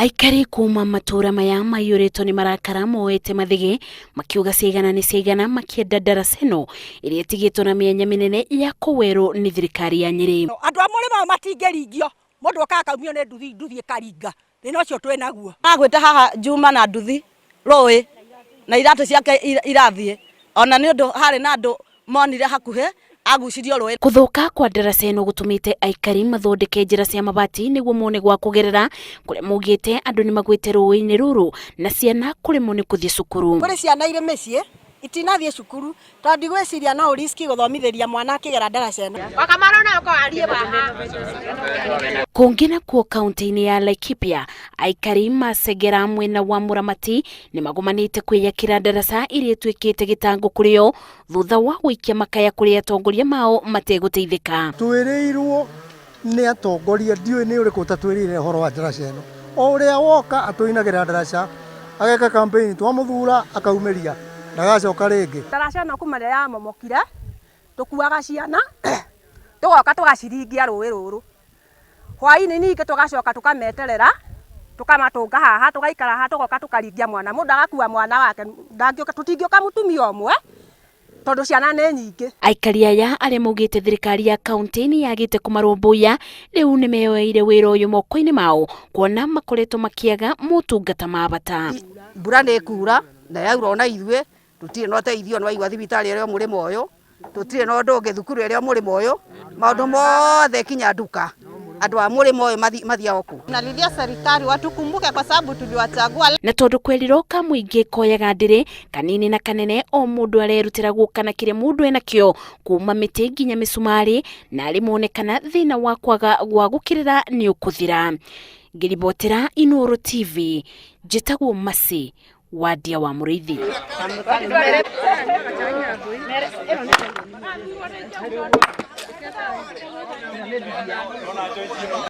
Aikari kuma matura maya mayuritwo ni marakara moete mathigi makiuga Ciaigana ni Ciaigana makienda ndaraca ino iria itigitwo na mienya minene ya kuwerwo ni thirikari ya Nyeri. Andu amwe mao matingeringio mundu akakaumio ni nduthi karinga thina ucio twi naguo agwite haha Juma na nduthi roi na iratu ciake irathie ona ni undu hari na andu monire hakuhe agucirio roi. Kuthuka kwa ndaraca ino gutumite Aikari mathondeke njira cia mabati niguo mone gwa kugerera kuria maugite andu ni magwite roi-ini ruru na ciana kurimo ni kuthie cukuru. Kuri ciana ire micii itinathie cukuru tondu gwiciria no riski guthomithiria mwana akigera ndaraca ino wakamarona uko arie baha. Kungina kuo kaunti-ini ya Laikipia Aikari macegera mwena wa muramati ni magumanite kwiyakira ndaraca iria twikite gitango kurio thutha wa gwikia makaya kuria atongoria mao mateguteithika. Twirirwo ni atongoria ndiu ni uriku tatwirire horo wa ndaraca ino o uria woka atuinagira ndaraca ageka campaign twamuthura akaumiria ndagacoka ringi. Ndaraca ino kuma ya momokire tukuaga ciana tugoka tugaciringia rui ruru hwai-ini ningi tugacoka tukameterera tukamatunga haha tugaikara haha tugoka tukaringia mwana mundu agakua mwana wake ndangioka tutingioka mutumia omwe tondu ciana ni nyingi. Aikari aya aria maugite thirikari ya kaunti-ini yagite kumarumbuya riu ni meyoeire wira uyu moko-ini mao kuona makoretwo makiaga motungata ma bata. Mbura ni kura na yaura ona ithue tutire no teithio no igwa thibitari iria murimo uyu tutire no ndonge thukuru iria murimo uyu maundu mothe kinya nduka andu a murimo uyu mathia oku. Nalilia serikali watukumbuke kwa sababu tuliwachagua. Na tondu kwerirwo ka muingi koyaga ndiri kanini na kanene o mundu arerutira gukana kire mundu enakio kuma miti nginya misumari na alimonekana thina wa kwaga gwa gukirira ni ukuthira. Ngiribotera Inoro TV njitagwo Masi wadia wa Muriithi.